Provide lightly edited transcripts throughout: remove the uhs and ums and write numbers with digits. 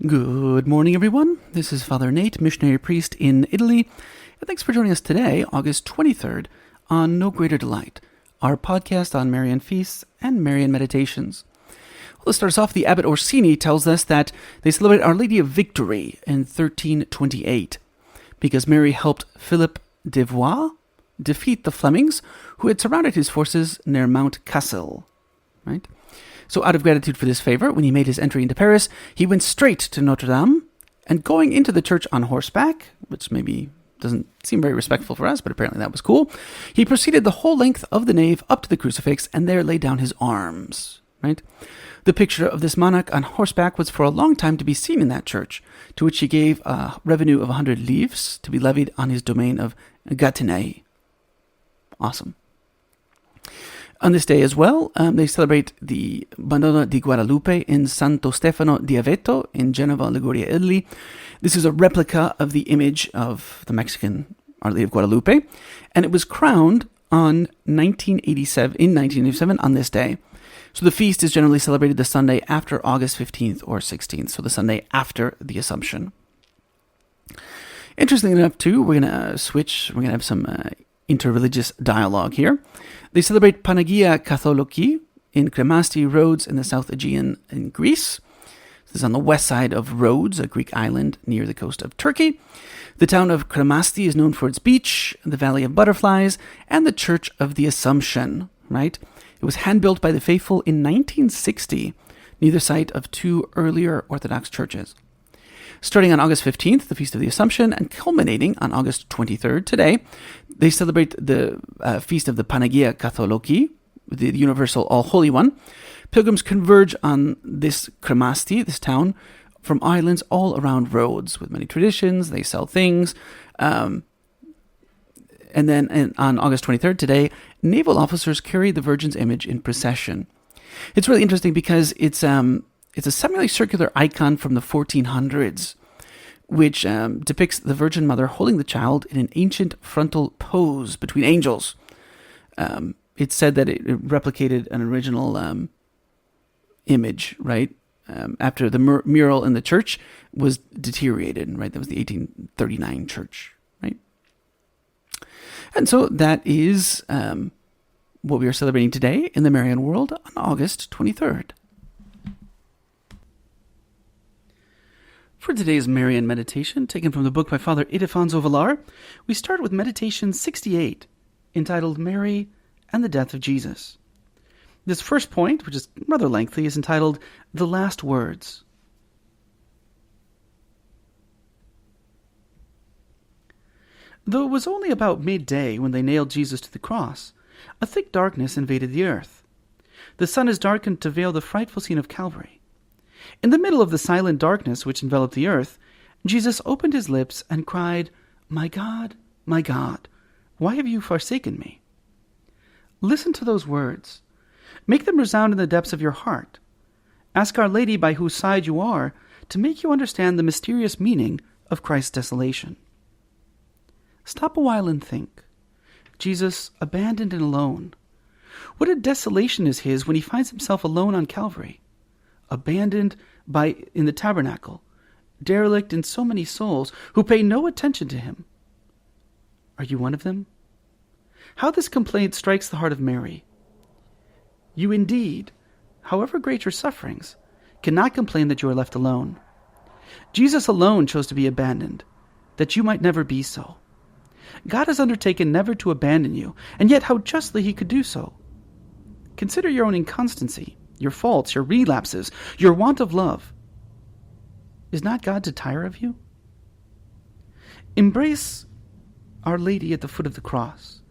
Good morning, everyone. This is Father Nate, missionary priest in Italy, and thanks for joining us today, August 23rd, on No Greater Delight, our podcast on Marian feasts and Marian meditations. Well, to start us off, the Abbot Orsini tells us that they celebrate Our Lady of Victory in 1328, because Mary helped Philip de Valois defeat the Flemings, who had surrounded his forces near Mount Cassel, right? So out of gratitude for this favor, when he made his entry into Paris, he went straight to Notre Dame, and going into the church on horseback, which maybe doesn't seem very respectful for us, but apparently that was cool, he proceeded the whole length of the nave up to the crucifix, and there laid down his arms, right? The picture of this monarch on horseback was for a long time to be seen in that church, to which he gave a revenue of 100 livres to be levied on his domain of Gâtinais. Awesome. On this day as well, they celebrate the Madonna di Guadalupe in Santo Stefano di Aveto in Genova, Liguria, Italy. This is a replica of the image of the Mexican Our Lady of Guadalupe, and it was crowned in 1987 on this day. So the feast is generally celebrated the Sunday after August 15th or 16th, so the Sunday after the Assumption. Interestingly enough, too, we're going to have some interreligious dialogue here. They celebrate Panagia Katholiki in Kremasti Rhodes in the South Aegean in Greece. This is on the west side of Rhodes, a Greek island near the coast of Turkey. The town of Kremasti is known for its beach, the Valley of Butterflies, and the Church of the Assumption, right? It was hand-built by the faithful in 1960, near the site of two earlier Orthodox churches. Starting on August 15th, the Feast of the Assumption, and culminating on August 23rd, today, they celebrate the Feast of the Panagia Katholiki, the Universal All-Holy One. Pilgrims converge on this Kremasti, this town, from islands all around Rhodes, with many traditions. They sell things. And then on August 23rd, today, naval officers carry the Virgin's image in procession. It's really interesting because it's a semicircular icon from the 1400s, which depicts the Virgin Mother holding the child in an ancient frontal pose between angels. It's said that it replicated an original image, right? After the mural in the church was deteriorated, right? That was the 1839 church, right? And so that is what we are celebrating today in the Marian world on August 23rd. For today's Marian meditation, taken from the book by Father Ildefonso Villar, we start with meditation 68, entitled Mary and the Death of Jesus. This first point, which is rather lengthy, is entitled The Last Words. Though it was only about midday when they nailed Jesus to the cross, a thick darkness invaded the earth. The sun is darkened to veil the frightful scene of Calvary. In the middle of the silent darkness which enveloped the earth, Jesus opened his lips and cried, my God, why have you forsaken me?" Listen to those words. Make them resound in the depths of your heart. Ask Our Lady, by whose side you are, to make you understand the mysterious meaning of Christ's desolation. Stop a while and think. Jesus, abandoned and alone. What a desolation is his when he finds himself alone on Calvary. Abandoned in the tabernacle, derelict in so many souls who pay no attention to him. Are you one of them? How this complaint strikes the heart of Mary. You indeed, however great your sufferings, cannot complain that you are left alone. Jesus alone chose to be abandoned, that you might never be so. God has undertaken never to abandon you, and yet how justly he could do so. Consider your own inconstancy, your faults, your relapses, your want of love. Is not God to tire of you? Embrace Our Lady at the foot of the cross,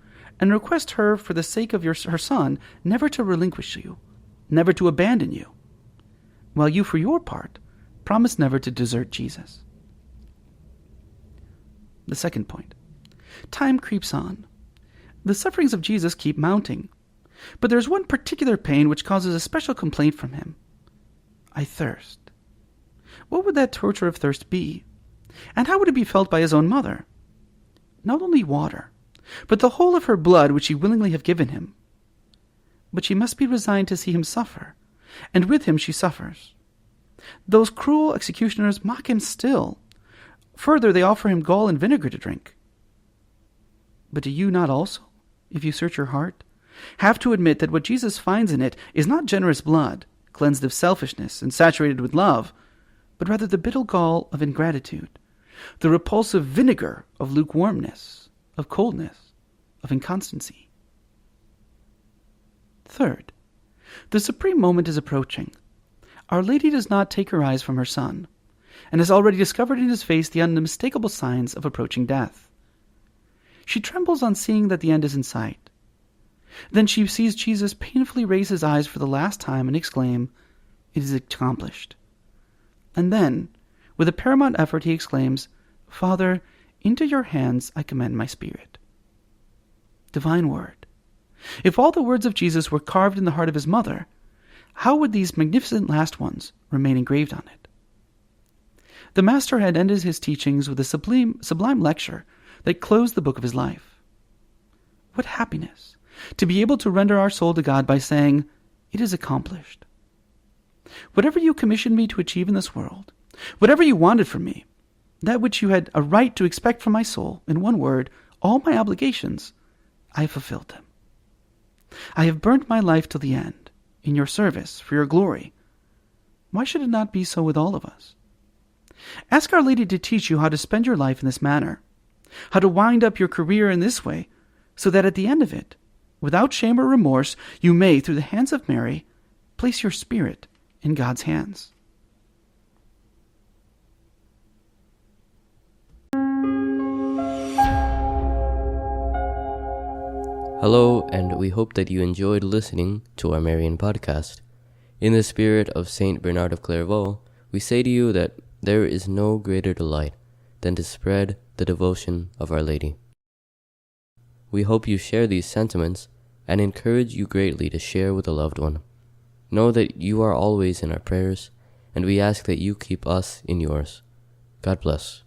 and request her, for the sake of her Son, never to relinquish you, never to abandon you, while you, for your part, promise never to desert Jesus. The second point. Time creeps on. The sufferings of Jesus keep mounting. But there is one particular pain which causes a special complaint from him. I thirst. What would that torture of thirst be? And how would it be felt by his own mother? Not only water, but the whole of her blood would she willingly have given him. But she must be resigned to see him suffer, and with him she suffers. Those cruel executioners mock him still. Further, they offer him gall and vinegar to drink. But do you not also, if you search your heart, have to admit that what Jesus finds in it is not generous blood, cleansed of selfishness and saturated with love, but rather the bitter gall of ingratitude, the repulsive vinegar of lukewarmness, of coldness, of inconstancy? Third, the supreme moment is approaching. Our Lady does not take her eyes from her Son, and has already discovered in his face the unmistakable signs of approaching death. She trembles on seeing that the end is in sight. Then she sees Jesus painfully raise his eyes for the last time and exclaim, "It is accomplished." And then, with a paramount effort, he exclaims, "Father, into your hands I commend my spirit." Divine Word. If all the words of Jesus were carved in the heart of his mother, how would these magnificent last ones remain engraved on it? The Master had ended his teachings with a sublime lecture that closed the book of his life. What happiness to be able to render our soul to God by saying, "It is accomplished." Whatever you commissioned me to achieve in this world, whatever you wanted from me, that which you had a right to expect from my soul, in one word, all my obligations, I have fulfilled them. I have burnt my life till the end, in your service, for your glory. Why should it not be so with all of us? Ask Our Lady to teach you how to spend your life in this manner, how to wind up your career in this way, so that at the end of it, without shame or remorse, you may, through the hands of Mary, place your spirit in God's hands. Hello, and we hope that you enjoyed listening to our Marian podcast. In the spirit of Saint Bernard of Clairvaux, we say to you that there is no greater delight than to spread the devotion of Our Lady. We hope you share these sentiments and encourage you greatly to share with a loved one. Know that you are always in our prayers, and we ask that you keep us in yours. God bless.